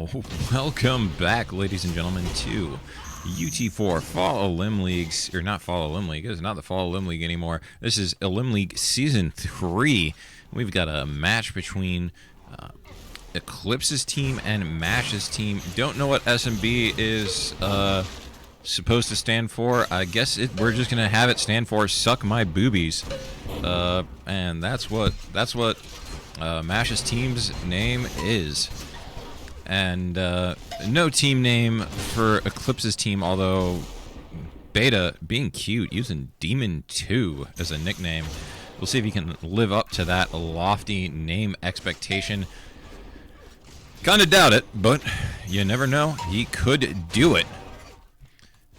Oh, welcome back, ladies and gentlemen, to UT4 Fall Elim Leagues, or not Fall Elim League. It's not the Fall Elim League anymore. This is Elim League Season 3. We've got a match between Eclipse's team and Mash's team. Don't know what SMB is supposed to stand for. I guess we're just gonna have it stand for "Suck My Boobies," and that's what Mash's team's name is. And no team name for Eclipse's team, although Beta, being cute, using Demon 2 as a nickname. We'll see if he can live up to that lofty name expectation. Kinda doubt it, but you never know. He could do it.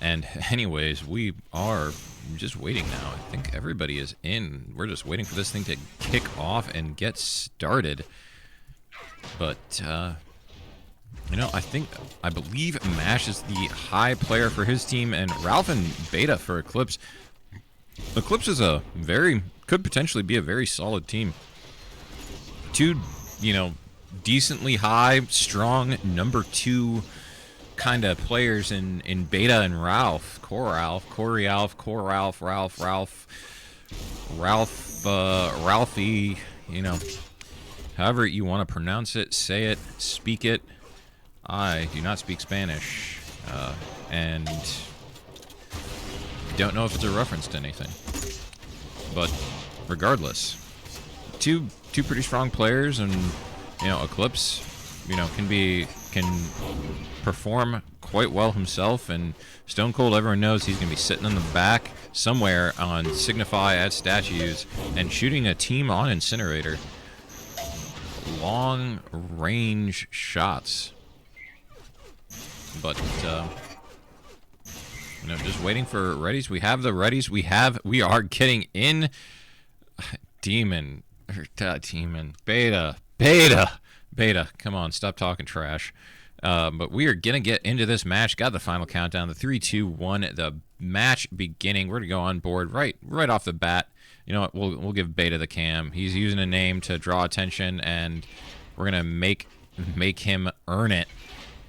And anyways, we are just waiting now. I think everybody is in. We're just waiting for this thing to kick off and get started. But, you know, I believe Mash is the high player for his team, and Ralph and Beta for Eclipse. Eclipse is could potentially be a very solid team. Two, you know, decently high, strong number 2 kind of players in Beta and Ralph. Ralphie, you know, however you want to pronounce it, say it, speak it. I do not speak Spanish, and don't know if it's a reference to anything. But regardless, two pretty strong players, and you know, Eclipse, you know, can perform quite well himself, and Stone Cold, everyone knows he's gonna be sitting in the back somewhere on Signify at statues and shooting a team on Incinerator. Long range shots. But, you know, just waiting for readies. We have the readies. We are getting in. Beta. Come on, stop talking trash. But we are gonna get into this match. Got the final countdown. The 3, 2, 1. The match beginning. We're gonna go on board right off the bat. You know what? We'll give Beta the cam. He's using a name to draw attention, and we're gonna make him earn it.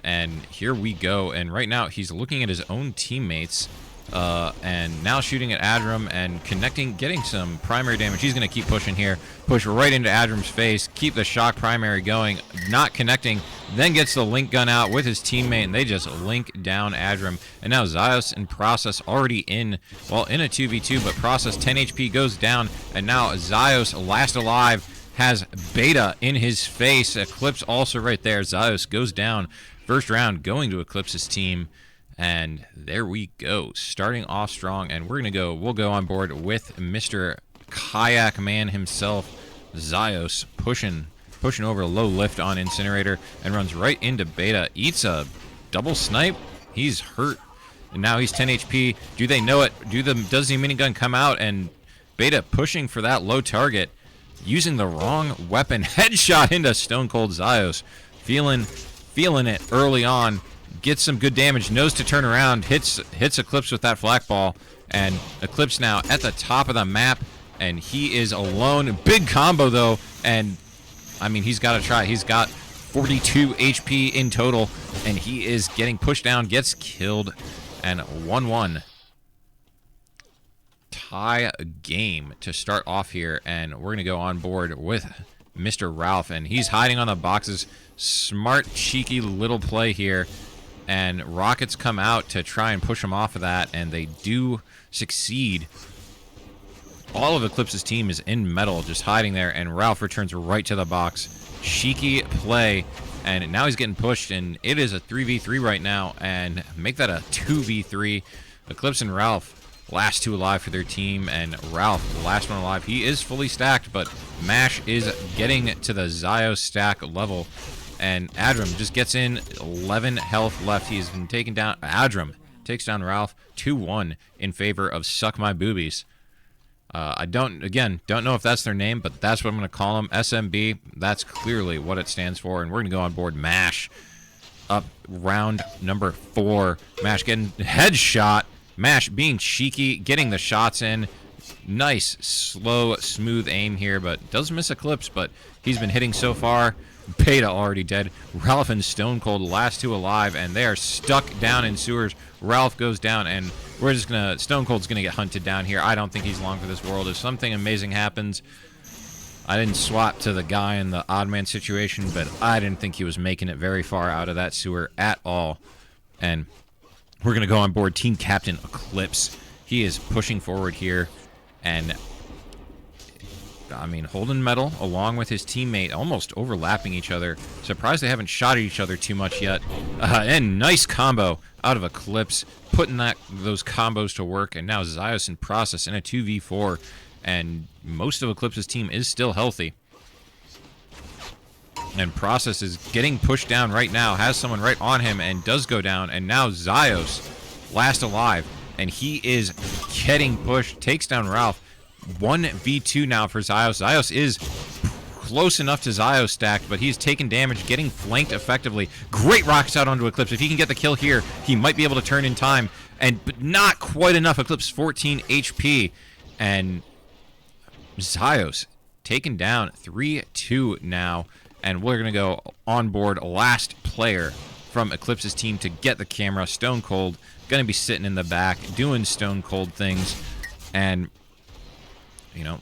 And here we go. And right now he's looking at his own teammates, and now shooting at Adram and connecting, getting some primary damage. He's going to keep pushing here, push right into Adram's face, keep the shock primary going, not connecting, then gets the link gun out with his teammate, and they just link down Adram. And now Zyos and Process already in a 2v2, but Process 10 HP goes down, and now Zyos, last alive, has Beta in his face. Eclipse also right there. Zyos goes down. First round going to Eclipse's team, and there we go, starting off strong. And we'll go on board with Mr. Kayak Man himself, Zyos, pushing over a low lift on Incinerator and runs right into Beta, eats a double snipe. He's hurt, and now he's 10 HP. Do they know it? Does the minigun come out? And Beta pushing for that low target, using the wrong weapon, headshot into Stone Cold Zyos, feeling it early on, gets some good damage, knows to turn around, hits Eclipse with that flak ball, and Eclipse now at the top of the map, and he is alone. Big combo though, and I mean, he's got to try. He's got 42 HP in total, and he is getting pushed down, gets killed, and 1-1. Tie game to start off here, and we're gonna go on board with Mr. Ralph, and he's hiding on the boxes. Smart, cheeky little play here, and rockets come out to try and push him off of that, and they do succeed. All of Eclipse's team is in metal, just hiding there, and Ralph returns right to the box. Cheeky play, and now he's getting pushed, and it is a 3v3 right now, and make that a 2v3. Eclipse and Ralph, last 2 alive for their team, and Ralph, the last one alive. He is fully stacked, but Mash is getting to the Zyos stack level, and Adram just gets in, 11 health left. He's been taken down. Adram takes down Ralph, 2-1 in favor of Suck My Boobies. I don't know if that's their name, but that's what I'm going to call them. SMB, that's clearly what it stands for, and we're going to go on board Mash. Up round number 4. Mash getting headshot. Mash being cheeky, getting the shots in. Nice, slow, smooth aim here, but does miss Eclipse, but he's been hitting so far. Beta already dead. Ralph and Stone Cold, last two alive, and they are stuck down in sewers. Ralph goes down, and we're just gonna... Stone Cold's gonna get hunted down here. I don't think he's long for this world. If something amazing happens... I didn't swap to the guy in the odd man situation, but I didn't think he was making it very far out of that sewer at all. And we're going to go on board Team Captain Eclipse. He is pushing forward here, and I mean, holding metal along with his teammate, almost overlapping each other. Surprised they haven't shot at each other too much yet. And nice combo out of Eclipse, putting those combos to work, and now Zios in process in a 2v4. And most of Eclipse's team is still healthy. And Process is getting pushed down right now, has someone right on him, and does go down. And now Zios, last alive, and he is getting pushed, takes down Ralph. 1v2 now for Zios. Zios is close enough to Zios stacked, but he's taking damage, getting flanked effectively. Great rockets out onto Eclipse. If he can get the kill here, he might be able to turn in time. But not quite enough. Eclipse 14 HP. And Zios taken down 3-2 now, and we're gonna go on board last player from Eclipse's team to get the camera. Stone Cold gonna be sitting in the back doing Stone Cold things, and you know,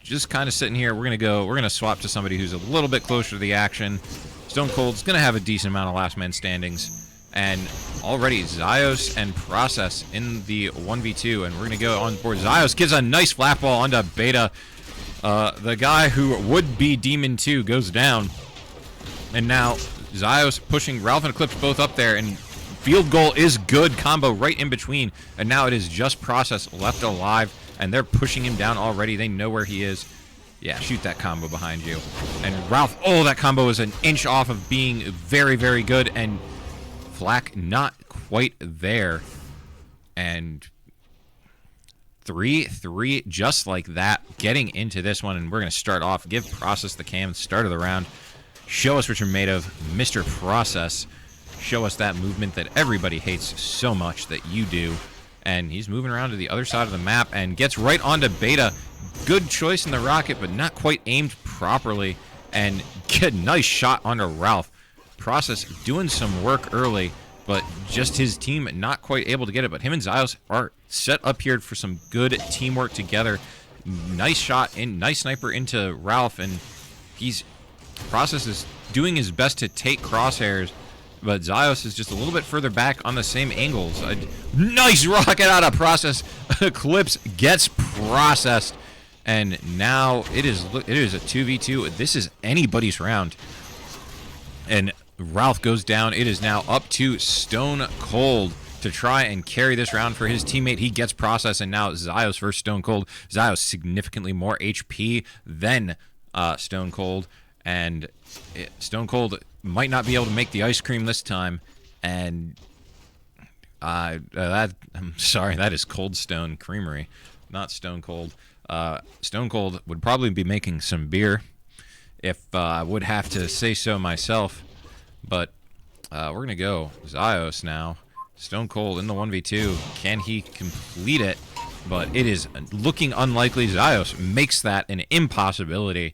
just kind of sitting here. We're gonna swap to somebody who's a little bit closer to the action. Stone Cold's gonna have a decent amount of last man standings. And already Zios and Process in the 1v2, and we're going to go on board. Zios gives a nice flat ball onto Beta. The guy who would be Demon 2 goes down. And now Zios pushing Ralph and Eclipse both up there, and field goal is good. Combo right in between. And now it is just Process left alive, and they're pushing him down already. They know where he is. Yeah, shoot that combo behind you. And Ralph, oh, that combo is an inch off of being very, very good, and Flak not quite there. And 3-3 just like that, getting into this one. And we're going to start off, give Process the cam, start of the round. Show us what you're made of, Mr. Process. Show us that movement that everybody hates so much that you do. And he's moving around to the other side of the map and gets right onto Beta. Good choice in the rocket, but not quite aimed properly. And get a nice shot onto Ralph. Process doing some work early, but just his team not quite able to get it. But him and Zios are set up here for some good teamwork together. Nice shot, nice sniper into Ralph, and Process is doing his best to take crosshairs, but Zios is just a little bit further back on the same angles. A nice rocket out of Process. Eclipse gets processed, and now it is a 2v2. This is anybody's round. And Ralph goes down. It is now up to Stone Cold to try and carry this round for his teammate. He gets Process, and now Zios versus Stone Cold. Zios significantly more HP than Stone Cold, and Stone Cold might not be able to make the ice cream this time. And I'm sorry, that is Cold Stone Creamery, not Stone Cold. Stone Cold would probably be making some beer, if I would have to say so myself. But we're going to go Zios now. Stone Cold in the 1v2. Can he complete it? But it is looking unlikely. Zios makes that an impossibility.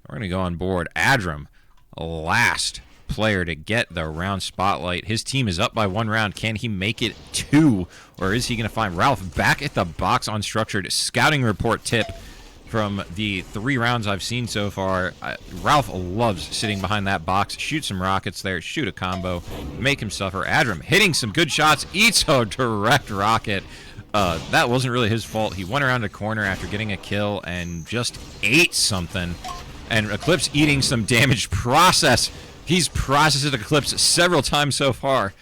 We're going to go on board Adram, last player to get the round spotlight. His team is up by 1 round. Can he make it 2? Or is he going to find Ralph back at the box unstructured? Scouting report tip from the 3 rounds I've seen so far. Ralph loves sitting behind that box. Shoot some rockets there. Shoot a combo. Make him suffer. Adram hitting some good shots. Eats a direct rocket. That wasn't really his fault. He went around a corner after getting a kill and just ate something. And Eclipse eating some damage. Process. He's processed Eclipse several times so far.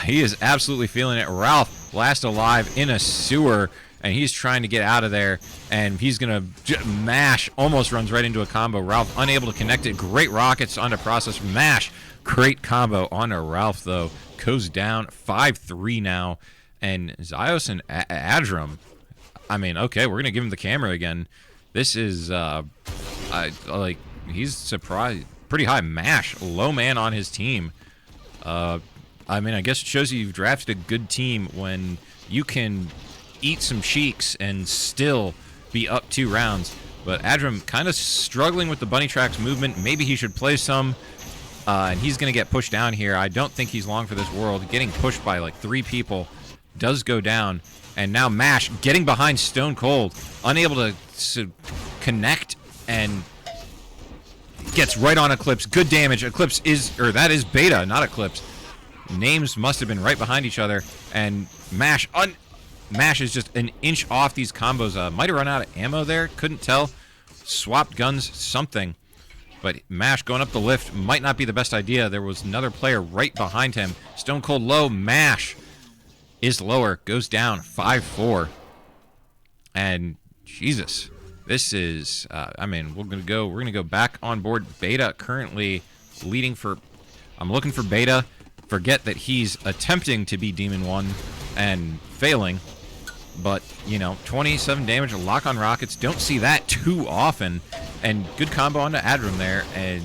He is absolutely feeling it. Ralph, last alive in a sewer. And he's trying to get out of there, and he's going to mash, almost runs right into a combo. Ralph unable to connect it. Great rockets onto Process. Mash. Great combo onto Ralph, though. Goes down 5-3 now. And Zios and Adram, I mean, okay, we're going to give him the camera again. This is, he's surprised. Pretty high mash. Low man on his team. I mean, I guess it shows you've drafted a good team when you can eat some cheeks and still be up 2 rounds. But Adram kind of struggling with the bunny tracks movement. Maybe he should play some And he's going to get pushed down here. I don't think he's long for this world. Getting pushed by like 3 people. Does go down. And now Mash getting behind Stone Cold. Unable to connect and gets right on Eclipse. Good damage. Eclipse is, or that is Beta, not Eclipse. Names must have been right behind each other. And Mash is just an inch off these combos. Might have run out of ammo there. Couldn't tell. Swapped guns, something. But Mash going up the lift might not be the best idea. There was another player right behind him. Stone Cold low. Mash is lower. Goes down 5-4. And Jesus, this is. I mean, we're gonna go back on board. Beta currently leading for. I'm looking for Beta. Forget that he's attempting to be Demon 1 and failing. But, you know, 27 damage, a lock on rockets. Don't see that too often. And good combo onto Adram there. And,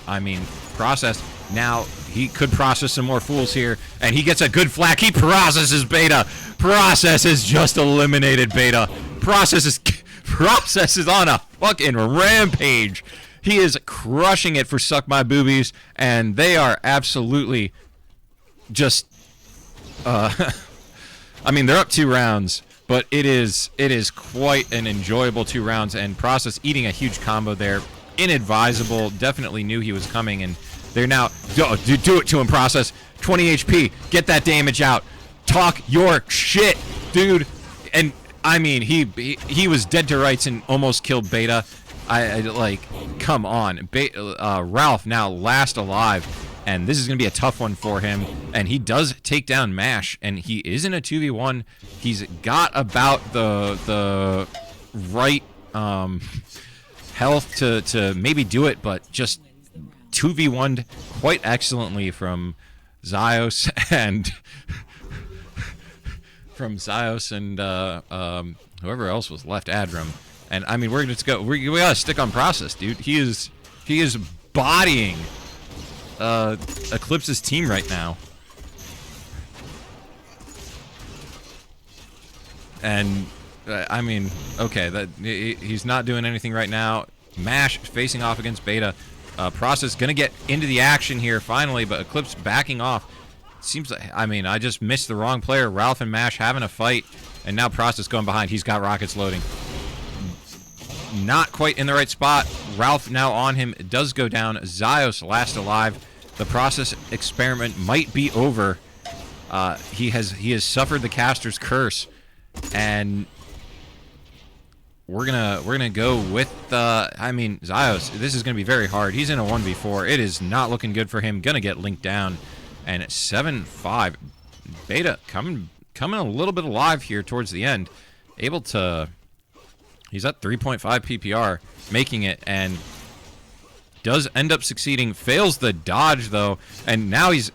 I mean, process. Now, he could process some more fools here. And he gets a good flak. He processes Beta. Process has just eliminated Beta. Process is on a fucking rampage. He is crushing it for Suck My Boobies. And they are absolutely just... I mean, they're up 2 rounds, but it is quite an enjoyable 2 rounds, and Process eating a huge combo there. Inadvisable, definitely knew he was coming, and they're now, do it to him, Process. 20 HP, get that damage out. Talk your shit, dude. And, I mean, he was dead to rights and almost killed Beta. I like, come on. Ralph now last alive. And this is going to be a tough one for him. And he does take down Mash. And he is in a 2v1. He's got about the right health to maybe do it. But just 2v1'd quite excellently from Zyos and... whoever else was left, Adram. And, I mean, we're going to go... We got to stick on Process, dude. He is bodying... Eclipse's team right now. And I mean, okay, he's not doing anything right now. Mash facing off against Beta. Process gonna get into the action here finally, but Eclipse backing off. Seems like, I mean, I just missed the wrong player. Ralph and Mash having a fight, and now Process going behind. He's got rockets loading. Not quite in the right spot. Ralph now on him. It does go down. Zyos last alive. The Process experiment might be over. He has suffered the caster's curse, and we're gonna go with I mean, Zyos. This is gonna be very hard. He's in a 1v4. It is not looking good for him. Gonna get linked down, and 7-5. Beta coming a little bit alive here towards the end. Able to. He's at 3.5 PPR, making it, and does end up succeeding. Fails the dodge, though, and now he's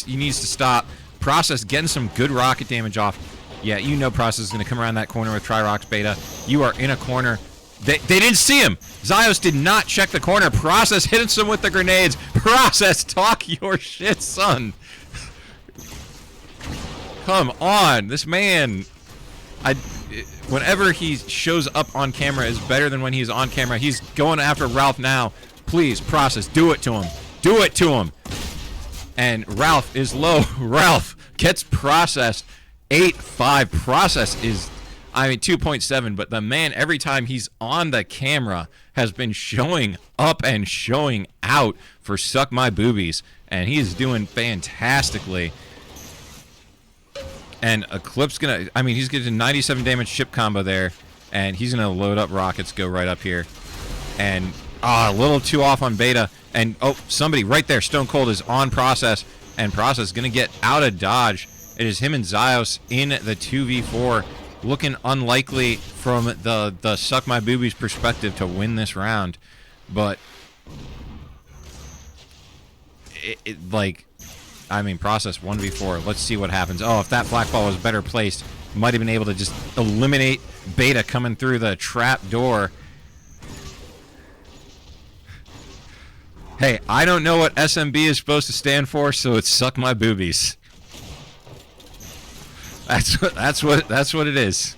he needs to stop. Process getting some good rocket damage off. Yeah, you know Process is going to come around that corner with Tri-Rocks Beta. You are in a corner. They didn't see him. Zyos did not check the corner. Process hits him with the grenades. Process, talk your shit, son. Come on. This man... Whenever he shows up on camera is better than when he's on camera. He's going after Ralph now. Please, Process, do it to him. Do it to him. And Ralph is low. Ralph gets Processed. 8-5. Process is, I mean, 2.7. But the man, every time he's on the camera, has been showing up and showing out for Suck My Boobies. And he is doing fantastically. And Eclipse gonna, I mean, he's getting 97 damage chip combo there, and he's gonna load up rockets, go right up here, and a little too off on Beta, and oh, somebody right there, Stone Cold is on Process, and Process gonna get out of dodge. It is him and Zyos in the 2v4, looking unlikely from the Suck My Boobies perspective to win this round, but like. I mean, Process 1v4. Let's see what happens. Oh, if that flak ball was better placed, might have been able to just eliminate Beta coming through the trap door. Hey, I don't know what SMB is supposed to stand for, so it's Suck My Boobies. That's what it is.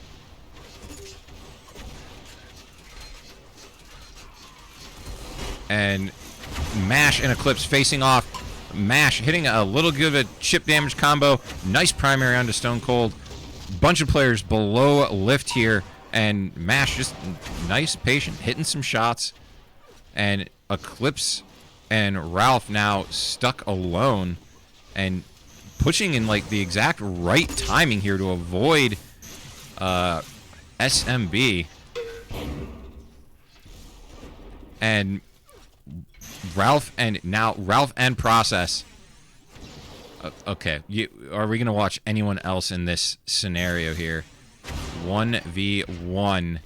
And Mash and Eclipse facing off. Mash hitting a little bit of a chip damage combo. Nice primary onto Stone Cold. Bunch of players below lift here. And Mash just nice, patient, hitting some shots. And Eclipse and Ralph now stuck alone. And pushing in like the exact right timing here to avoid SMB. And Ralph and Process. Okay, are we gonna watch anyone else in this scenario here? 1v1.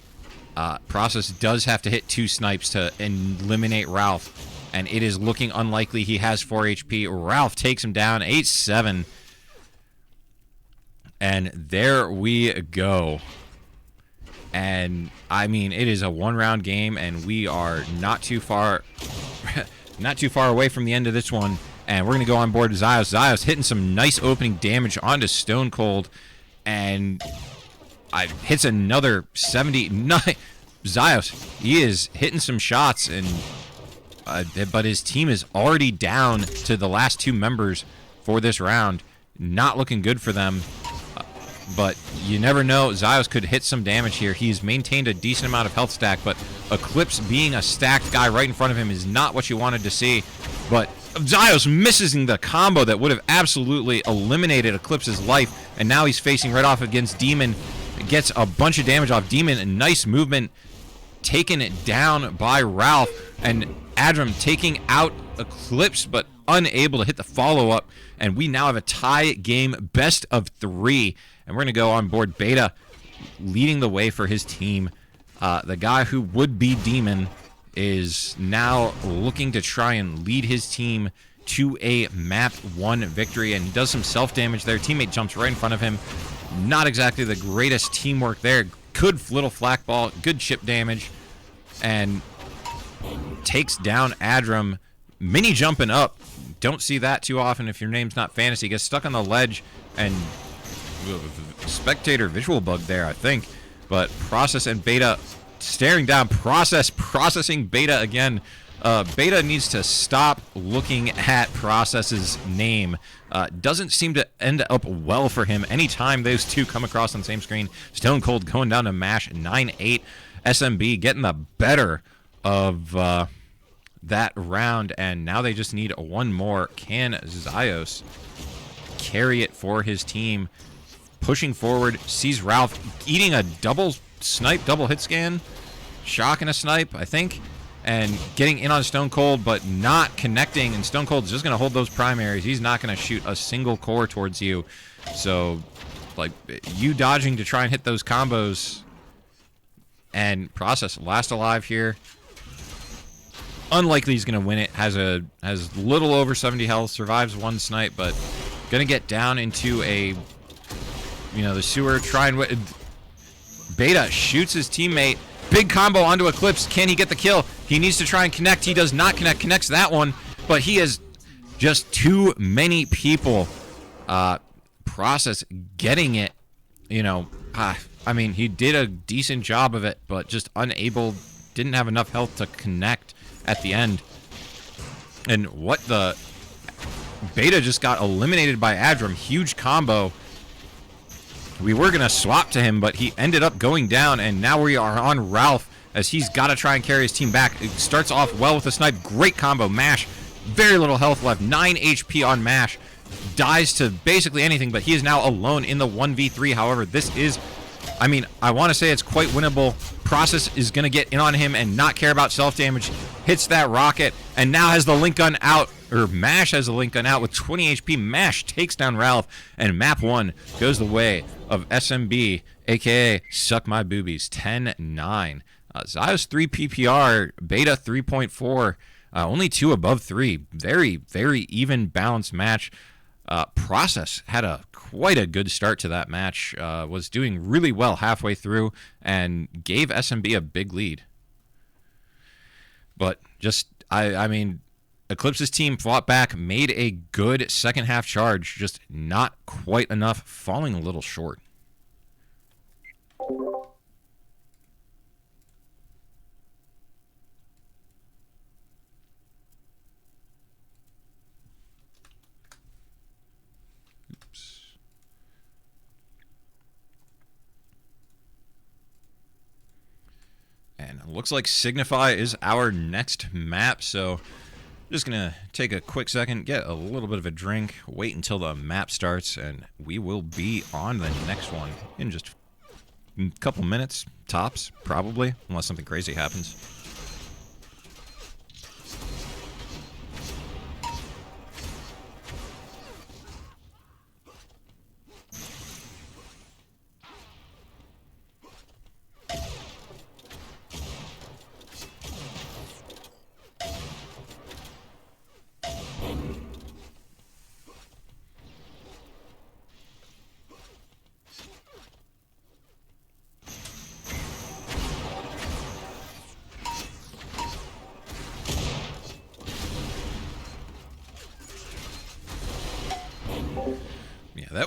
Process does have to hit 2 snipes to eliminate Ralph, and it is looking unlikely. He has 4 HP. Ralph takes him down 8-7, and there we go. And I mean, it is a 1-round game, and we are not too far away from the end of this one. And we're gonna go on board Zios. Zios hitting some nice opening damage onto Stone Cold, and hits another 79. Zios, he is hitting some shots, and but his team is already down to the last 2 members for this round. Not looking good for them. But you never know. Zios could hit some damage here. He's maintained a decent amount of health stack, but Eclipse being a stacked guy right in front of him is not what you wanted to see. But Zios misses in the combo that would have absolutely eliminated Eclipse's life, and now he's facing right off against Demon. Gets a bunch of damage off Demon. A nice movement. Taken it down by Ralph, and Adram taking out Eclipse, but unable to hit the follow-up. And we now have a tie game, best of 3. And we're going to go on board Beta, leading the way for his team. The guy who would be Demon is now looking to try and lead his team to a map 1 victory. And he does some self-damage there. Teammate jumps right in front of him. Not exactly the greatest teamwork there. Good little flak ball, good chip damage. And takes down Adram. Mini jumping up. Don't see that too often if your name's not Fantasy. Gets stuck on the ledge, and spectator visual bug there, I think. But Process and Beta staring down. Processing Beta again. Beta needs to stop looking at Process's name. Doesn't seem to end up well for him anytime those two come across on the same screen. Stone Cold going down to Mash 9-8. SMB getting the better of that round, and now they just need 1 more. Can Zios carry it for his team? Pushing forward, sees Ralph eating a double snipe, double hit scan, shock and a snipe, I think, and getting in on Stone Cold, but not connecting, and Stone Cold's just going to hold those primaries. He's not going to shoot a single core towards you. So, like, you dodging to try and hit those combos, and Process last alive here. Unlikely he's going to win it. Has little over 70 health, survives 1 snipe, but going to get down into a, the sewer. Beta shoots his teammate. Big combo onto Eclipse. Can he get the kill? He needs to try and connect. He does not connect. Connects that one, but he has just too many people. Process getting it. I mean, he did a decent job of it, but just unable. Didn't have enough health to connect at the end. And what the... Beta just got eliminated by Adram. Huge combo. We were going to swap to him, but he ended up going down, and now we are on Ralph as he's got to try and carry his team back. It starts off well with a snipe. Great combo. Mash. Very little health left. 9 HP on Mash. Dies to basically anything, but he is now alone in the 1v3. However, this is... I mean, I want to say it's quite winnable. Process is going to get in on him and not care about self-damage. Hits that rocket, and now has the link gun out. Or Mash has the link gun out with 20 HP. Mash takes down Ralph, and map 1 goes the way of SMB, a.k.a. Suck My Boobies, 10-9. Zios 3 PPR, Beta 3.4. Only 2 above 3. Very, very even balanced match. Process had quite a good start to that match. Was doing really well halfway through and gave SMB a big lead. But just, I mean, Eclipse's team fought back, made a good second half charge, just not quite enough, falling a little short. looks like Signify is our next map, so just gonna take a quick second, get a little bit of a drink, wait until the map starts, and we will be on the next one in just a couple minutes, tops, probably, unless something crazy happens. Yeah,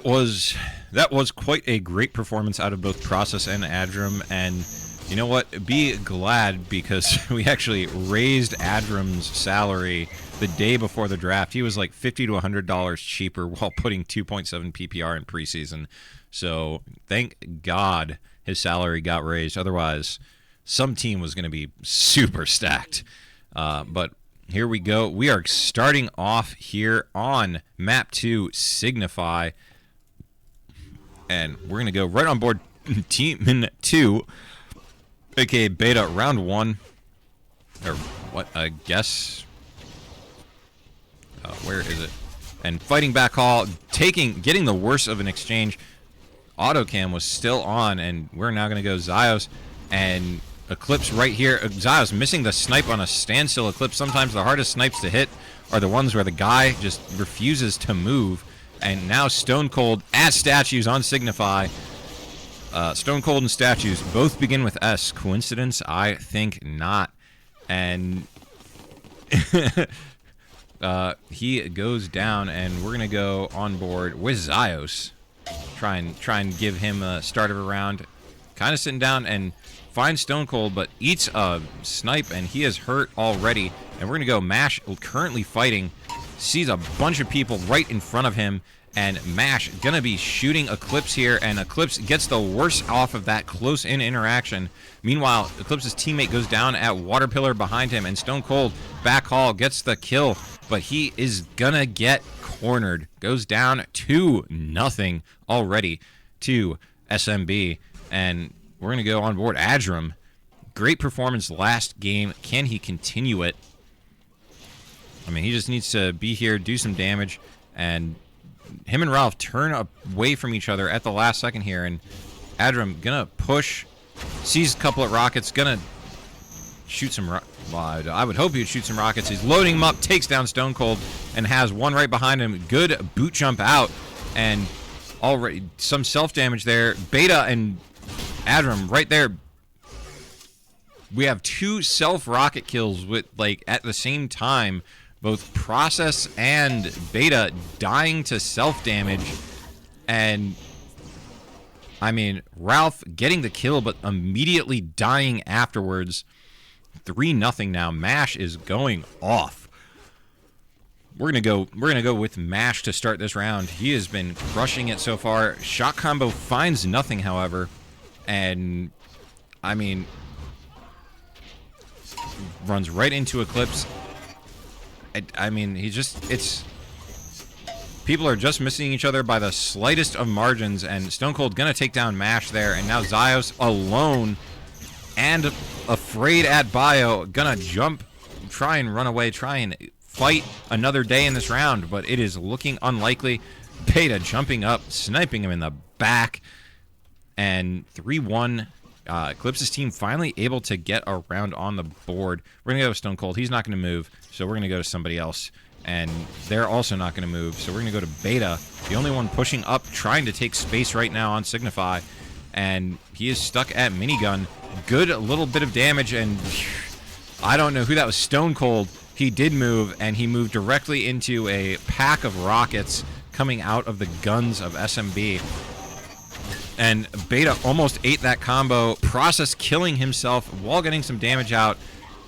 that was quite a great performance out of both Process and Adram, and you know what? Be glad, because we actually raised Adram's salary the day before the draft. He was like $50 to $100 cheaper while putting 2.7 PPR in preseason. So thank God his salary got raised. Otherwise, some team was going to be super stacked. But here we go. We are starting off here on map 2, Signify. And we're going to go right on board team 2, aka Beta, round 1. Or what, I guess. Where is it? And fighting back haul, getting the worst of an exchange. Autocam was still on, and we're now going to go Zios and Eclipse right here. Zios missing the snipe on a standstill Eclipse. Sometimes the hardest snipes to hit are the ones where the guy just refuses to move. And now Stone Cold at Statues on Signify. Stone Cold and Statues both begin with S. Coincidence? I think not. And he goes down, and we're gonna go on board with Zios. Try and give him a start of a round. Kind of sitting down and finds Stone Cold, but eats a snipe, and he is hurt already. And we're gonna go Mash, currently fighting. Sees a bunch of people right in front of him, and Mash gonna be shooting Eclipse here, and Eclipse gets the worst off of that close-in interaction. Meanwhile, Eclipse's teammate goes down at Water Pillar behind him, and Stone Cold back haul gets the kill, but he is gonna get cornered. Goes down 2-0 already to SMB, and we're gonna go on board Adram. Great performance last game. Can he continue it? I mean, he just needs to be here, do some damage, and him and Ralph turn away from each other at the last second here, and Adram gonna push, sees a couple of rockets, gonna shoot some well, I would hope he would shoot some rockets. He's loading him up, takes down Stone Cold, and has one right behind him. Good boot jump out, and already some self-damage there. Beta and Adram right there. We have 2 self-rocket kills with, like, at the same time. Both Process and Beta dying to self-damage. And, I mean, Ralph getting the kill, but immediately dying afterwards. 3-0 now. Mash is going off. We're gonna go with Mash to start this round. He has been crushing it so far. Shot combo finds nothing, however. And, I mean, runs right into Eclipse. I mean, people are just missing each other by the slightest of margins, and Stone Cold gonna take down Mash there, and now Zios alone and afraid at bio, gonna jump, try and run away, try and fight another day in this round, but it is looking unlikely. Beta jumping up, sniping him in the back, and 3-1. Eclipse's team finally able to get a round on the board. We're going to go with Stone Cold. He's not going to move, so we're going to go to somebody else. And they're also not going to move, so we're going to go to Beta, the only one pushing up, trying to take space right now on Signify. And he is stuck at minigun. Good little bit of damage, and I don't know who that was. Stone Cold. He did move, and he moved directly into a pack of rockets coming out of the guns of SMB. And Beta almost ate that combo. Process killing himself while getting some damage out.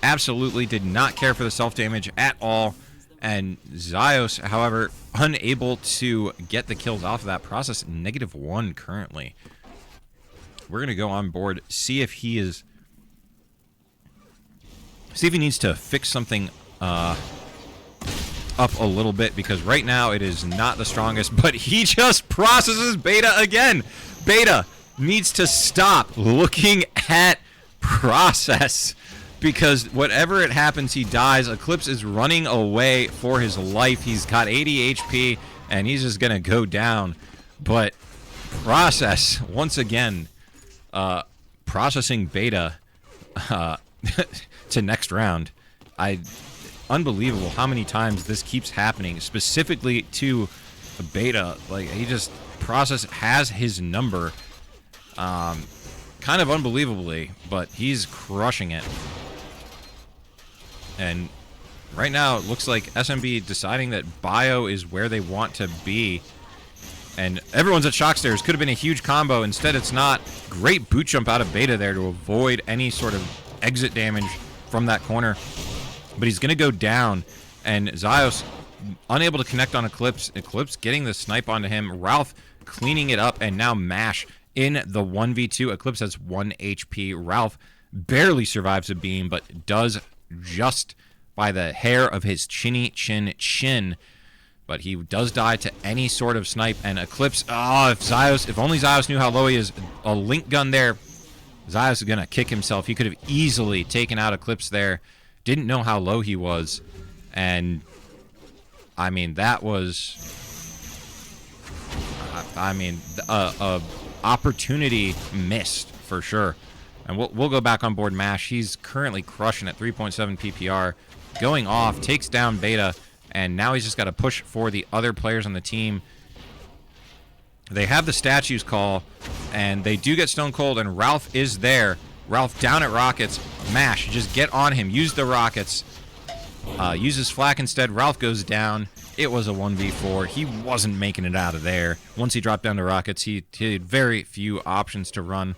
Absolutely did not care for the self-damage at all. And Zios, however, unable to get the kills off of that. Process -1 currently. We're going to go on board, see if he is see if he needs to fix something up a little bit, because right now it is not the strongest, but he just processes Beta again. Beta needs to stop looking at process, because whatever it happens, he dies. Eclipse is running away for his life. He's got 80 HP, and he's just going to go down. But process, once again, processing Beta to next round. Unbelievable how many times this keeps happening, specifically to Beta. Like, he just has his number, kind of unbelievably, but he's crushing it. And right now it looks like SMB deciding that Bio is where they want to be, and everyone's at shock stairs. Could have been a huge combo. Instead, it's not. Great boot jump out of Beta there to avoid any sort of exit damage from that corner. But he's going to go down, and Zyos unable to connect on Eclipse. Eclipse getting the snipe onto him. Ralph cleaning it up, and now Mash in the 1v2. Eclipse has 1 HP. Ralph barely survives a beam, but does just by the hair of his chinny chin. But he does die to any sort of snipe, and Eclipse, if only Zyos knew how low he is. A link gun there. Zyos is going to kick himself. He could have easily taken out Eclipse there. Didn't know how low he was. And, I mean, that was... opportunity missed, for sure. And we'll go back on board Mash. He's currently crushing at 3.7 PPR. Going off, takes down Beta, and now he's just got to push for the other players on the team. They have the statues call, and they do get Stone Cold, and Ralph is there. Ralph down at Rockets. Mash, just get on him. Use the Rockets. Uses Flak instead. Ralph goes down. It was a 1v4. He wasn't making it out of there. Once he dropped down to Rockets, he had very few options to run.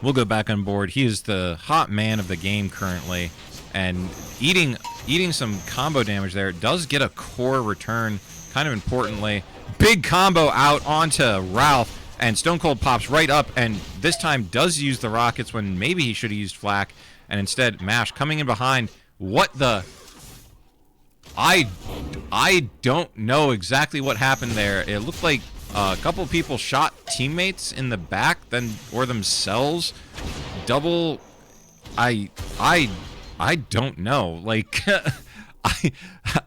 We'll go back on board. He is the hot man of the game currently, and eating some combo damage there. Does get a core return, kind of importantly. Big combo out onto Ralph, and Stone Cold pops right up, and this time does use the Rockets when maybe he should have used Flak, and instead Mash coming in behind. What the... I don't know exactly what happened there. It looked like a couple of people shot teammates in the back, or themselves. Double... I don't know. Like,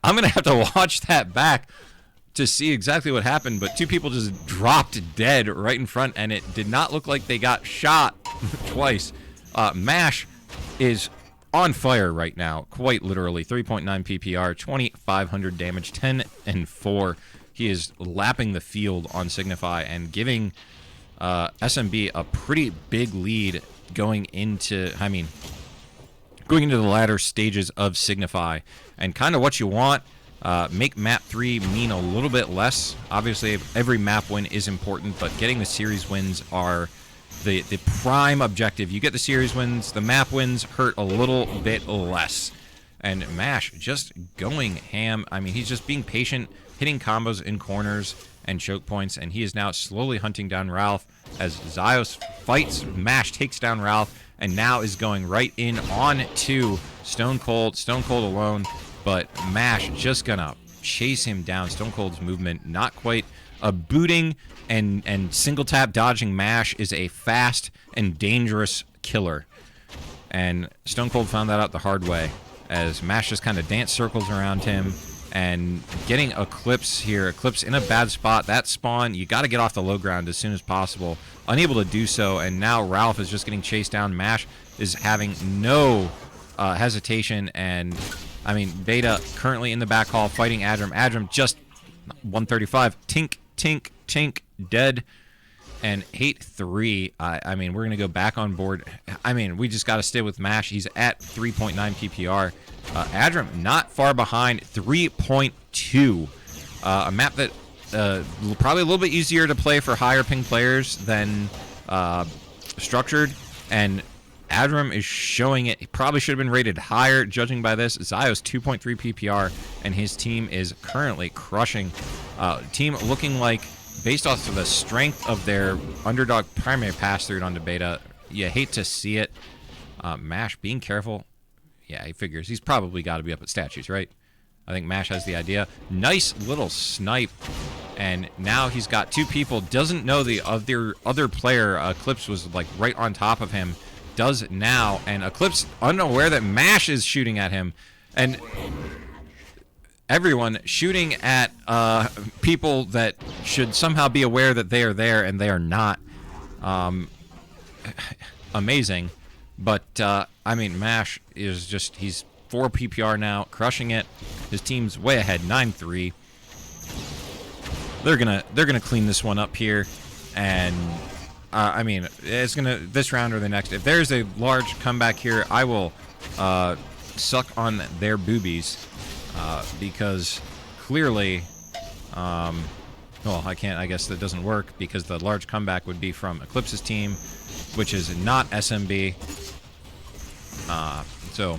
I'm gonna have to watch that back to see exactly what happened, but two people just dropped dead right in front, and it did not look like they got shot twice. Mash is on fire right now, quite literally. 3.9 PPR, 2,500 damage, 10 and 4. He is lapping the field on Signify and giving SMB a pretty big lead going into the latter stages of Signify. And kind of what you want, make map 3 mean a little bit less. Obviously, every map win is important, but getting the series wins are the prime objective. You get the series wins, the map wins hurt a little bit less. And Mash just going ham. I mean, he's just being patient, hitting combos in corners and choke points, and he is now slowly hunting down Ralph as Zyos fights. Mash takes down Ralph, and now is going right in on to Stone Cold. Stone Cold alone, but Mash just gonna chase him down. Stone Cold's movement not quite a booting, and single tap dodging Mash is a fast and dangerous killer. And Stone Cold found that out the hard way, as Mash just kind of danced circles around him, and getting Eclipse here. Eclipse in a bad spot. That spawn, you got to get off the low ground as soon as possible. Unable to do so, and now Ralph is just getting chased down. Mash is having no hesitation, and I mean, Beta currently in the back hall fighting Adram. Adram just 135. Tink, tink, tink, dead. And Hate 3, I mean, we're going to go back on board. I mean, we just got to stay with Mash. He's at 3.9 PPR. Adram not far behind, 3.2. A map that probably a little bit easier to play for higher ping players than Structured. And Adram is showing it. He probably should have been rated higher, judging by this. Zio's 2.3 PPR, and his team is currently crushing. Team looking like, based off of the strength of their underdog primary pass through onto Beta, you hate to see it. Mash being careful. Yeah, he figures he's probably got to be up at statues, right? I think Mash has the idea. Nice little snipe. And now he's got two people. Doesn't know the other player. Eclipse was like right on top of him. Does now. And Eclipse unaware that Mash is shooting at him. And everyone shooting at people that should somehow be aware that they are there and they are not. Amazing. But, I mean, Mash is just, he's 4 PPR now, crushing it. His team's way ahead, 9-3. They're gonna clean this one up here, and I mean, it's gonna this round or the next. If there's a large comeback here, I will suck on their boobies because clearly, well, I can't. I guess that doesn't work because the large comeback would be from Eclipse's team, which is not SMB. So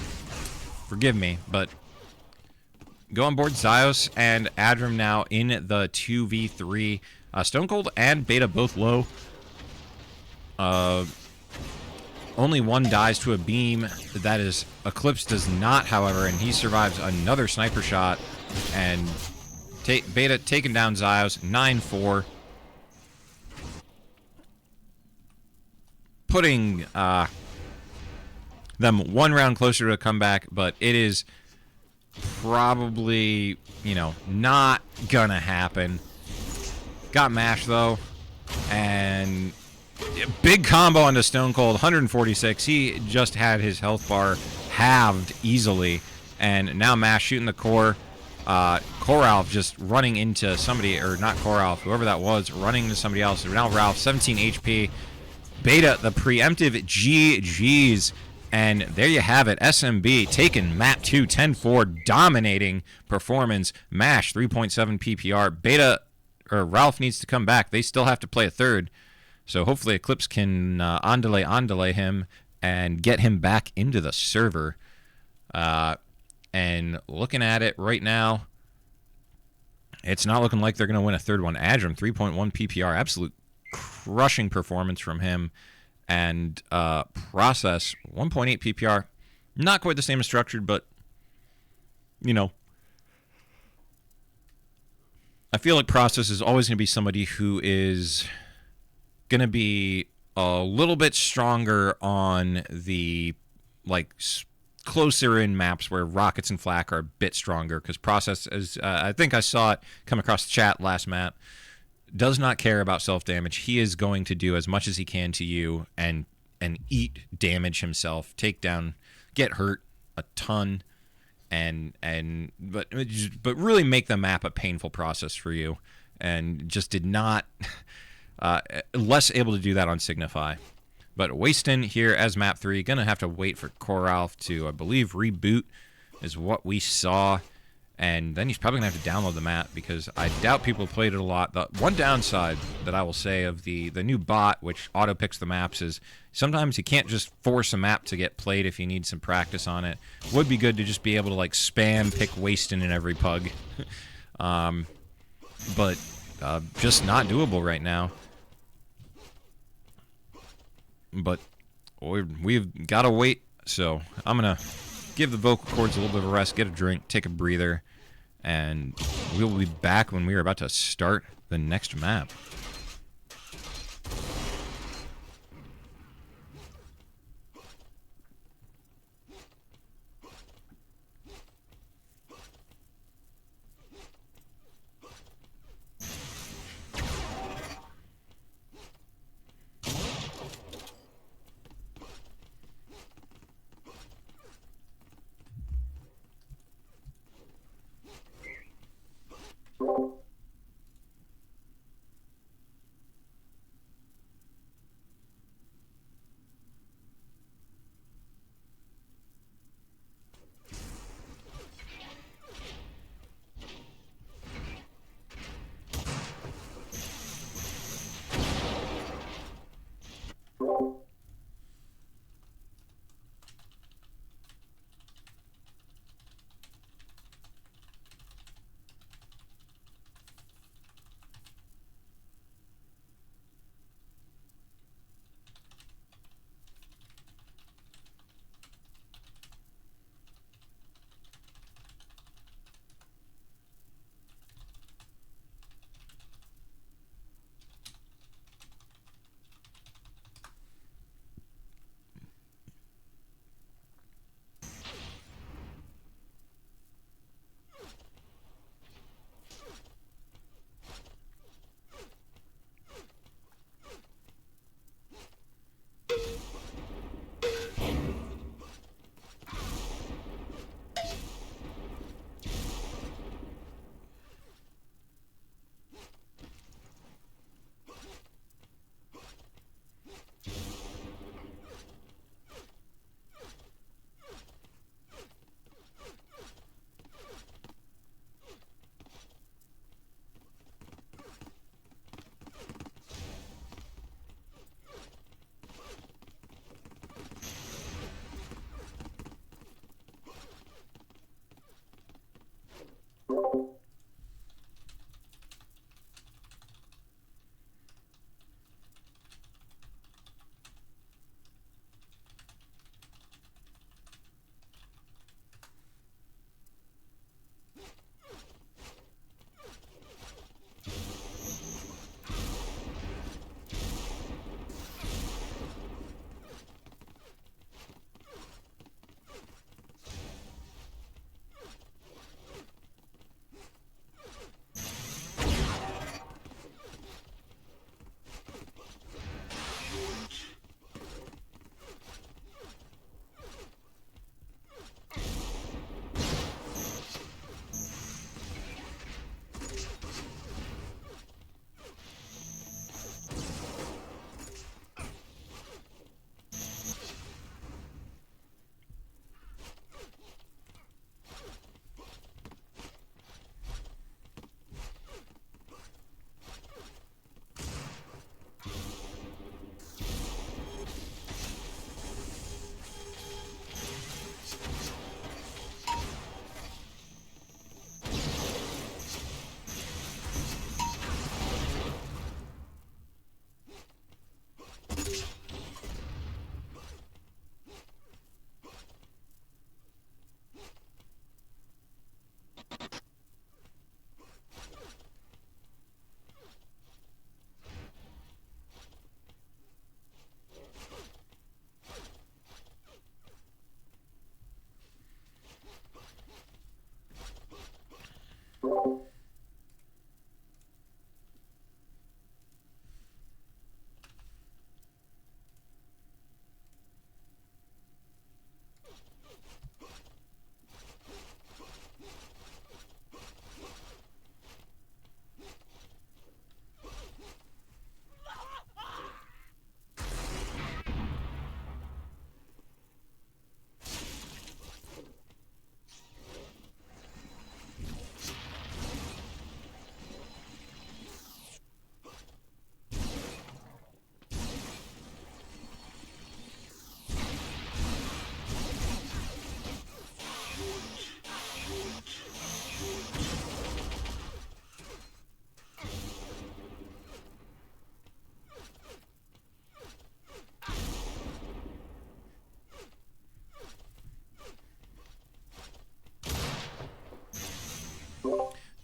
forgive me, but. Go on board Zyos and Adram now in the 2v3. Stone Cold and Beta both low. Only one dies to a beam. That is Eclipse does not, however, and he survives another sniper shot. And Beta taking down Zyos 9-4. Putting them one round closer to a comeback, but it is probably, you know, not gonna happen. Got Mash, though. And big combo onto Stone Cold, 146. He just had his health bar halved easily. And now Mash shooting the core. Coralf just running into somebody, or not Coralf, whoever that was, running into somebody else. Now Ralph, 17 HP. Beta, the preemptive GGs. And there you have it. SMB taking map 2, 10-4, dominating performance. Mash, 3.7 PPR. Beta, or Ralph needs to come back. They still have to play a third. So hopefully Eclipse can on-delay him and get him back into the server. And looking at it right now, it's not looking like they're going to win a third one. Adram, 3.1 PPR. Absolute crushing performance from him. And Process, 1.8 PPR. Not quite the same as Structured, but, you know, I feel like Process is always going to be somebody who is going to be a little bit stronger on the, like, closer in maps where Rockets and Flak are a bit stronger, because Process, as I think I saw it come across the chat last map, does not care about self-damage. He is going to do as much as he can to you and eat damage himself, take down, get hurt a ton, but really make the map a painful process for you, and just did not less able to do that on Signify. But Waston here as map 3, gonna have to wait for Coralf to, I believe, reboot is what we saw. And then he's probably going to have to download the map, because I doubt people played it a lot. The one downside that I will say of the new bot, which auto-picks the maps, is sometimes you can't just force a map to get played if you need some practice on it. Would be good to just be able to, like, spam pick Waston in every pug. But just not doable right now. But we've got to wait, so I'm going to give the vocal cords a little bit of a rest, get a drink, take a breather, and we'll be back when we are about to start the next map.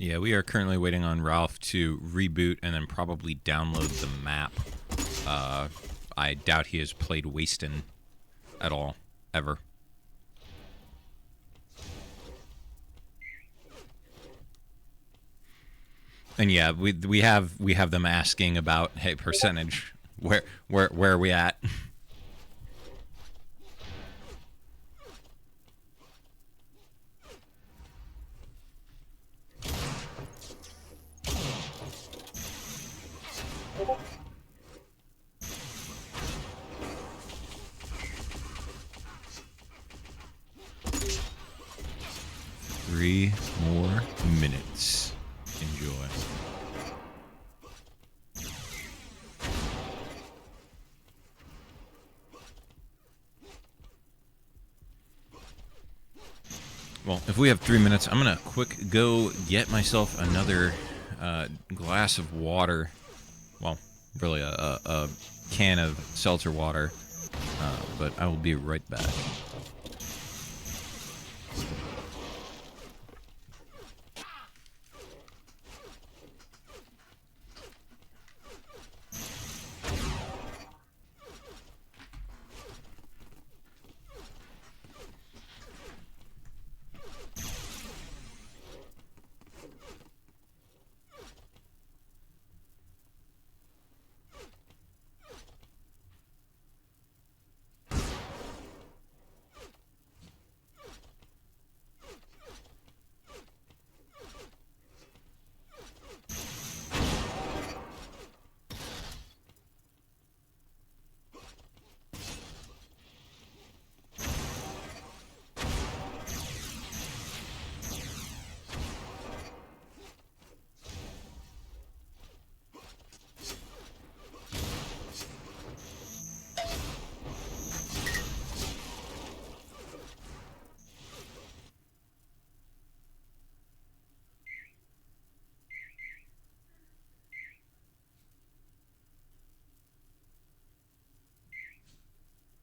Yeah, we are currently waiting on Ralph to reboot and then probably download the map. I doubt he has played Wastin at all, ever. And yeah, we have them asking about, hey, percentage, where are we at? Three more minutes. Enjoy. Well, if we have 3 minutes, I'm gonna quick go get myself another glass of water. Well, really a can of seltzer water, but I will be right back.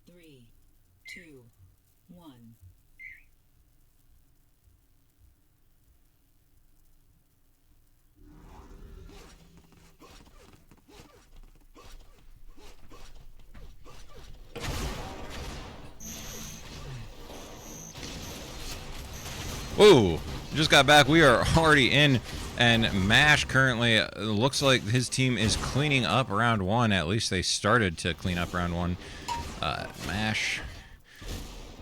Three, two, one. Whoa! Just got back. We are already in, and Mash currently looks like his team is cleaning up round one. At least they started to clean up round one. Mash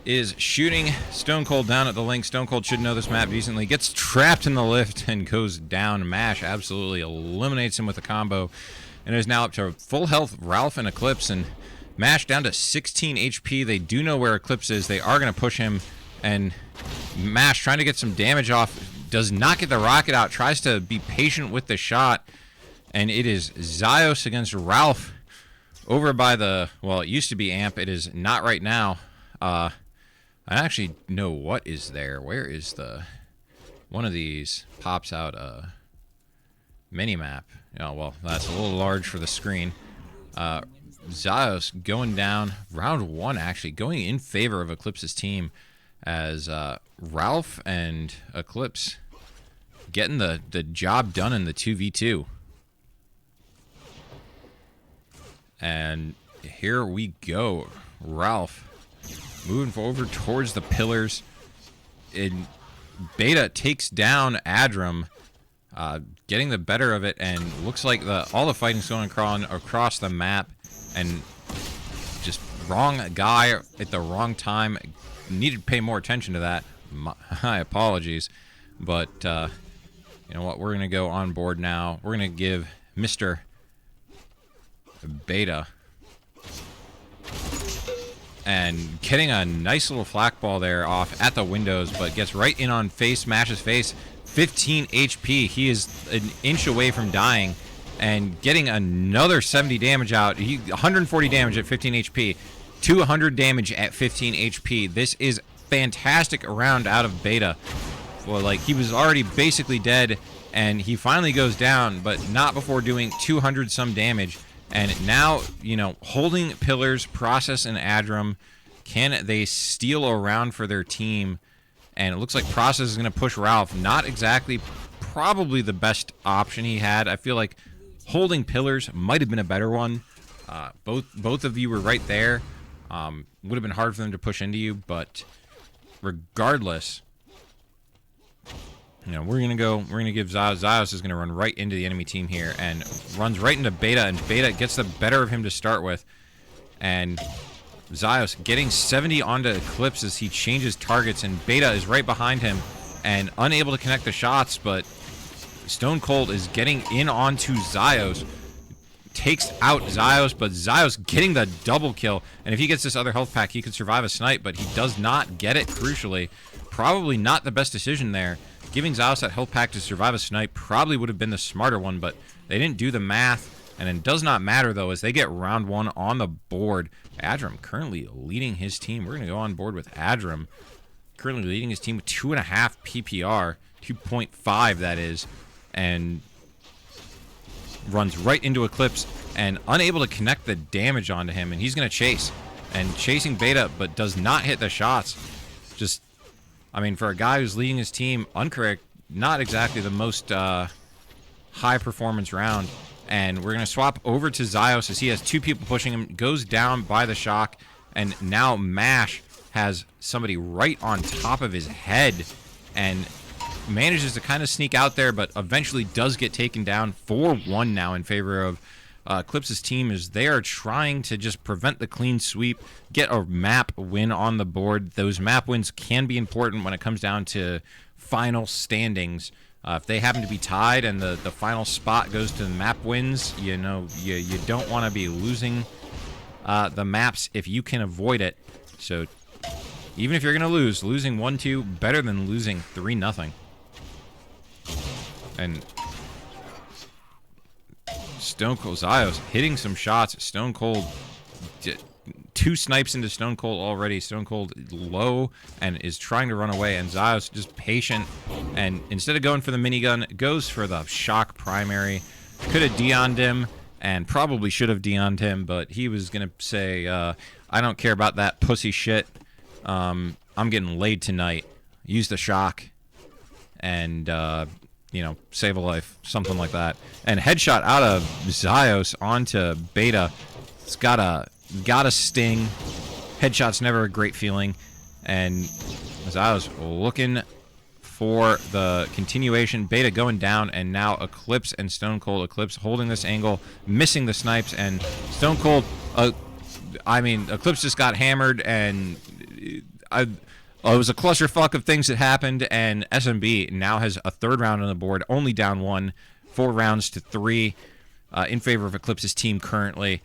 is shooting Stone Cold down at the link. Stone Cold should know this map decently. Gets trapped in the lift and goes down. Mash absolutely eliminates him with a combo, and is now up to full health Ralph and Eclipse, and Mash down to 16 HP. They do know where Eclipse is. They are going to push him, and Mash trying to get some damage off. Does not get the rocket out. Tries to be patient with the shot, and it is Zyos against Ralph over by the, well, it used to be Amp. It is not right now. I actually know what is there. Where is the, one of these pops out a mini-map. Oh, well, that's a little large for the screen. Zyos going down. Round one, actually, going in favor of Eclipse's team, as Ralph and Eclipse getting the job done in the 2v2. And here we go. Ralph moving over towards the pillars. In Beta takes down Adram, getting the better of it, and looks like all the fighting's going across the map, and just wrong guy at the wrong time. Needed to pay more attention to that. My apologies, but you know what? We're gonna go on board now. We're gonna give Mr. Beta, and getting a nice little flak ball there off at the windows, but gets right in on Mash's face. 15 HP. He is an inch away from dying, and getting another 70 damage out. 140 damage at 15 HP. 200 damage at 15 HP. This is fantastic round out of Beta. Well, like, he was already basically dead, and he finally goes down, but not before doing 200 some damage. And now, you know, holding pillars, Process and Adram, can they steal a round for their team? And it looks like Process is going to push Ralph. Not exactly probably the best option he had. I feel like holding pillars might have been a better one. Both of you were right there. Would have been hard for them to push into you, but regardless, you know, we're gonna give Zyos. Zyos is gonna run right into the enemy team here and runs right into Beta, and Beta gets the better of him to start with. And Zyos getting 70 onto Eclipse as he changes targets, and Beta is right behind him and unable to connect the shots, but Stone Cold is getting in onto Zyos. Takes out Zyos, but Zyos getting the double kill. And if he gets this other health pack, he could survive a snipe, but he does not get it, crucially. Probably not the best decision there. Giving Zyos that health pack to survive a snipe probably would have been the smarter one, but they didn't do the math. And it does not matter, though, as they get round 1 on the board. Adram currently leading his team. We're going to go on board with Adram. Currently leading his team with 2.5 PPR. 2.5, that is. And runs right into Eclipse and unable to connect the damage onto him. And he's going to chase. And chasing Beta, but does not hit the shots. Just, I mean, for a guy who's leading his team, uncorrect, not exactly the most high performance round. And we're going to swap over to Zyos as he has 2 people pushing him. Goes down by the shock. And now Mash has somebody right on top of his head. And manages to kind of sneak out there, but eventually does get taken down. 4-1 now in favor of Eclipse's team, as they are trying to just prevent the clean sweep, get a map win on the board. Those map wins can be important when it comes down to final standings. If they happen to be tied and the final spot goes to the map wins, you know, you don't want to be losing the maps if you can avoid it. So even if you're going to lose, losing 1-2 better than losing 3-0. And Stone Cold Zyos hitting some shots. Stone Cold, 2 snipes into Stone Cold already. Stone Cold low and is trying to run away, and Zyos just patient, and instead of going for the minigun, goes for the shock primary. Could have Dion'd him, and probably should have Dion'd him, but he was gonna say, I don't care about that pussy shit. I'm getting laid tonight. Use the shock and you know, save a life, something like that. And headshot out of Zyos onto Beta. It's got a sting. Headshot's never a great feeling. And Zyos looking for the continuation. Beta going down, and now Eclipse and Stone Cold. Eclipse holding this angle, missing the snipes, and Stone Cold, I mean, Eclipse just got hammered, and it was a clusterfuck of things that happened, and SMB now has a 3rd round on the board, only down 1, 4 rounds to 3 in favor of Eclipse's team currently.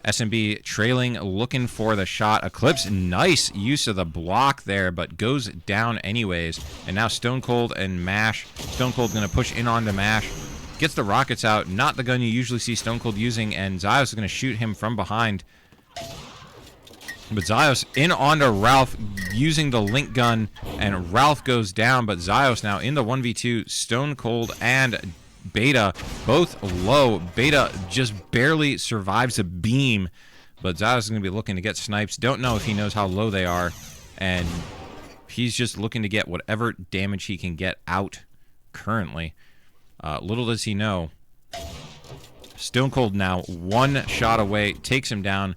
SMB trailing, looking for the shot. Eclipse, nice use of the block there, but goes down anyways. And now Stone Cold and Mash. Stone Cold's going to push in onto Mash. Gets the rockets out, not the gun you usually see Stone Cold using, and Zyos is going to shoot him from behind. But Zyos in onto Ralph using the link gun, and Ralph goes down, but Zyos now in the 1v2. Stone Cold and Beta both low. Beta just barely survives a beam, but Zyos is going to be looking to get snipes. Don't know if he knows how low they are, and he's just looking to get whatever damage he can get out currently. Little does he know, Stone Cold now 1 shot away, takes him down.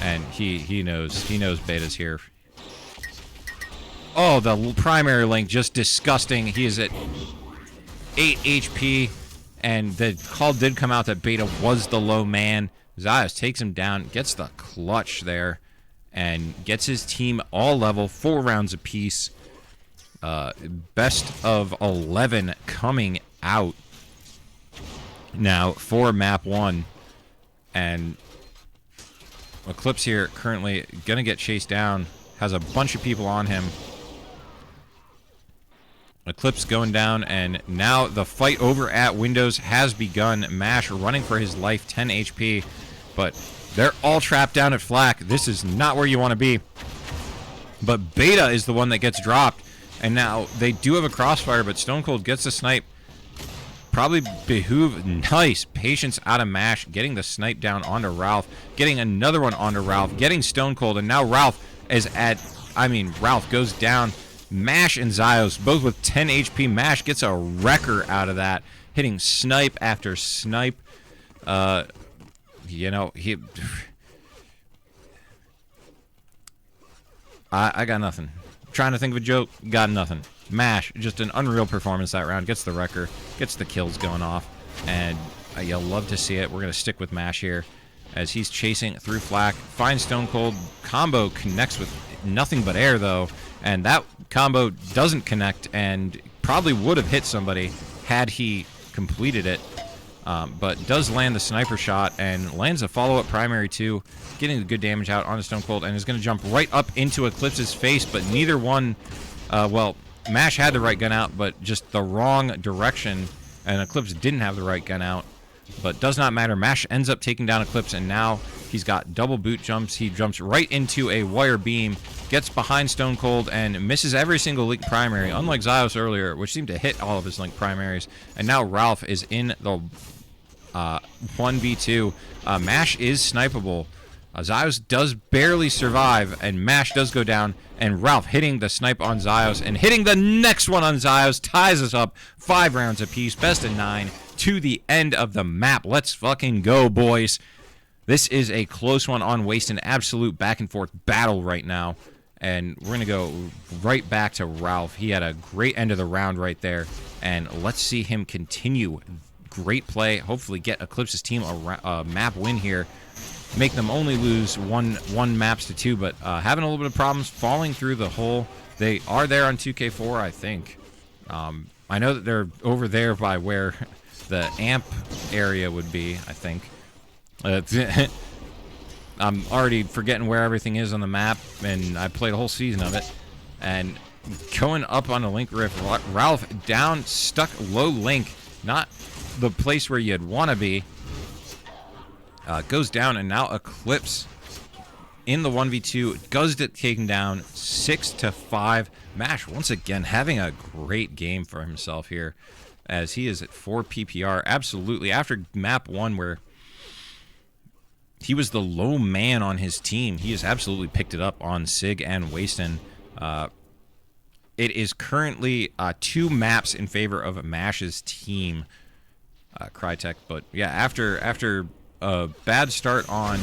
And he knows Beta's here. Oh, the primary link, just disgusting. He is at 8 HP, and the call did come out that Beta was the low man. Zyos takes him down, gets the clutch there, and gets his team all level, 4 rounds apiece. Best of 11 coming out now for map 1. And Eclipse here currently gonna get chased down, has a bunch of people on him. Eclipse going down, and now the fight over at Windows has begun. Mash running for his life, 10 HP, but they're all trapped down at Flak. This is not where you want to be. But Beta is the one that gets dropped, and now they do have a crossfire, but Stone Cold gets the snipe. Probably behoove, nice patience out of Mash, getting the snipe down onto Ralph, getting another one onto Ralph, getting Stone Cold, and now Ralph is at, Ralph goes down, Mash and Zyos, both with 10 HP. Mash gets a wrecker out of that, hitting snipe after snipe. You know, I got nothing. Trying to think of a joke, got nothing. Mash, just an unreal performance that round. Gets the wrecker, gets the kills going off, and you'll love to see it. We're going to stick with Mash here as he's chasing through flak. Finds Stone Cold. Combo connects with nothing but air, though, and that combo doesn't connect and probably would have hit somebody had he completed it. But does land the sniper shot and lands a follow-up primary too, getting the good damage out onto Stone Cold, and is going to jump right up into Eclipse's face, but neither one, well, Mash had the right gun out, but just the wrong direction, and Eclipse didn't have the right gun out, but does not matter. Mash ends up taking down Eclipse, and now he's got double boot jumps. He jumps right into a wire beam, gets behind Stone Cold, and misses every single Link primary, unlike Zyos earlier, which seemed to hit all of his Link primaries, and now Ralph is in the 1v2. Mash is snipeable. Zyos does barely survive, and Mash does go down, and Ralph hitting the snipe on Zyos and hitting the next one on Zyos ties us up 5 rounds apiece, best of 9 to the end of the map. Let's fucking go, boys. This is a close one on Waste, an absolute back and forth battle right now, and we're gonna go right back to Ralph. He had a great end of the round right there, and let's see him continue. Great play. Hopefully get Eclipse's team a map win here. Make them only lose one maps to 2, but having a little bit of problems falling through the hole. They are there on 2K4, I think. I know that they're over there by where the amp area would be, I think. I'm already forgetting where everything is on the map, and I played a whole season of it. And going up on a Link rift, Ralph down, stuck low Link, not the place where you'd want to be. Goes down, and now Eclipse in the 1v2 does get taken down 6-5. Mash once again having a great game for himself here, as he is at 4 PPR. Absolutely, after map 1 where he was the low man on his team, he has absolutely picked it up on Sig and Waston. It is currently 2 maps in favor of Mash's team, Crytek. But yeah, after a bad start on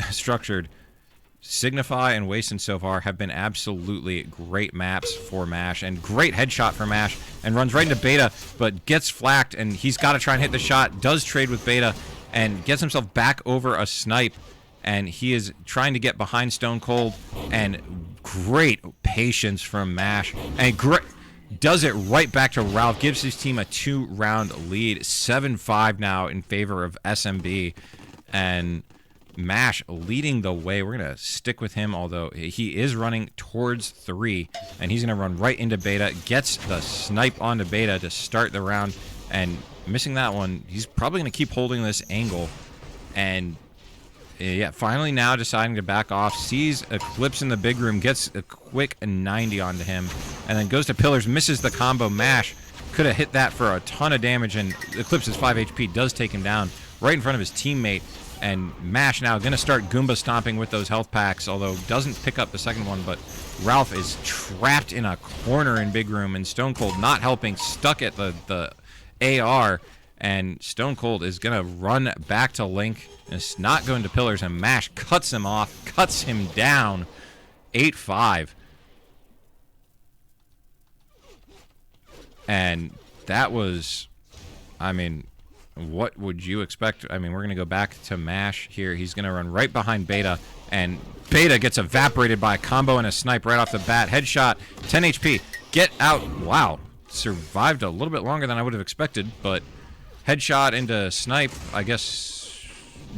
Structured, Signify and Waston so far have been absolutely great maps for Mash, and great headshot for Mash, and runs right into Beta, but gets flacked, and he's got to try and hit the shot, does trade with Beta, and gets himself back over a snipe, and he is trying to get behind Stone Cold, and great patience from Mash, and does it right back to Ralph, gives his team a 2-round lead, 7-5 now in favor of SMB, and Mash leading the way. We're going to stick with him, although he is running towards 3, and he's going to run right into Beta, gets the snipe onto Beta to start the round, and missing that one. He's probably going to keep holding this angle, and yeah, finally now deciding to back off, sees Eclipse in the big room, gets a quick 90 onto him, and then goes to pillars, misses the combo. Mash could have hit that for a ton of damage, and Eclipse's 5 HP does take him down right in front of his teammate, and Mash now going to start Goomba stomping with those health packs, although doesn't pick up the second one, but Ralph is trapped in a corner in big room, and Stone Cold not helping, stuck at the AR, and Stone Cold is going to run back to Link, and it's not going to pillars, and Mash cuts him off, cuts him down, 8-5. And that was, I mean, what would you expect? I mean, we're going to go back to Mash here. He's going to run right behind Beta, and Beta gets evaporated by a combo and a snipe right off the bat. Headshot, 10 HP. Get out. Wow. Survived a little bit longer than I would have expected, but headshot into snipe, I guess,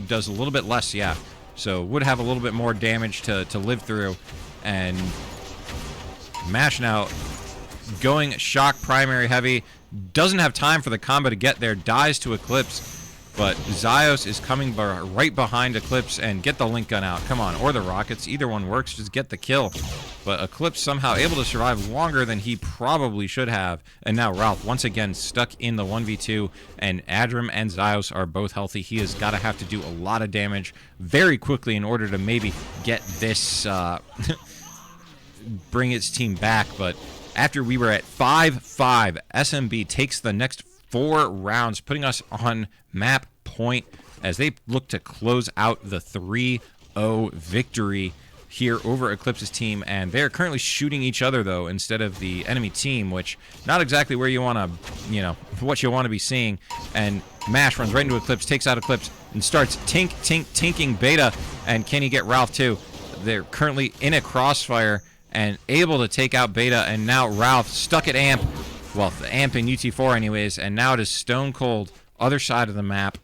does a little bit less, yeah. So would have a little bit more damage to live through. And Mash now going shock primary heavy. Doesn't have time for the combo to get there. Dies to Eclipse. But Zyos is coming right behind Eclipse, and get the Link gun out. Come on. Or the rockets. Either one works. Just get the kill. But Eclipse somehow able to survive longer than he probably should have. And now Ralph once again stuck in the 1v2. And Adram and Zyos are both healthy. He has got to have to do a lot of damage very quickly in order to maybe get this bring its team back. But after we were at 5-5, SMB takes the next 4 rounds, putting us on map point as they look to close out the 3-0 victory here over Eclipse's team. And they're currently shooting each other, though, instead of the enemy team, which not exactly where you want to, what you want to be seeing. And Mash runs right into Eclipse, takes out Eclipse, and starts tinking Beta. And can he get Ralph, too? They're currently in a crossfire and able to take out Beta. And now Ralph stuck at Amp. Well, the Amp in UT4 anyways. And now it is Stone Cold, other side of the map.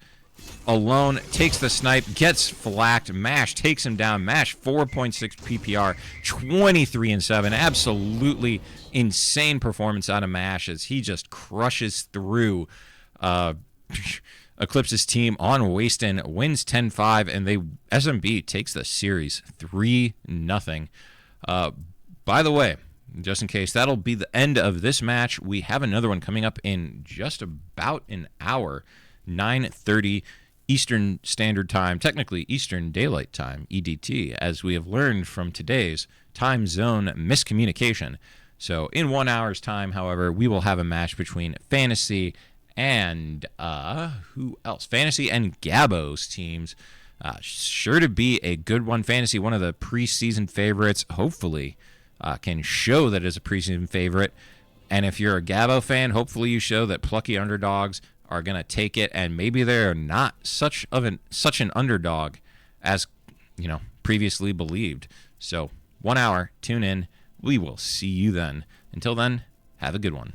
Alone, takes the snipe, gets flaked. Mash takes him down. Mash 4.6 PPR, 23-7. Absolutely insane performance out of Mash as he just crushes through Eclipse's team on Waston, wins 10-5, and SMB takes the series 3-0. By the way, just in case, that'll be the end of this match. We have another one coming up in just about an hour, 9:30 Eastern Standard Time, technically Eastern Daylight Time, EDT, as we have learned from today's time zone miscommunication. So in 1 hour's time, however, we will have a match between Fantasy and who else? Fantasy and Gabo's teams. Sure to be a good one. Fantasy, one of the preseason favorites, hopefully can show that it's a preseason favorite. And if you're a Gabo fan, hopefully you show that plucky underdogs are going to take it, and maybe they're not such an underdog as previously believed. So 1 hour, tune in. We will see you then. Until then, have a good one.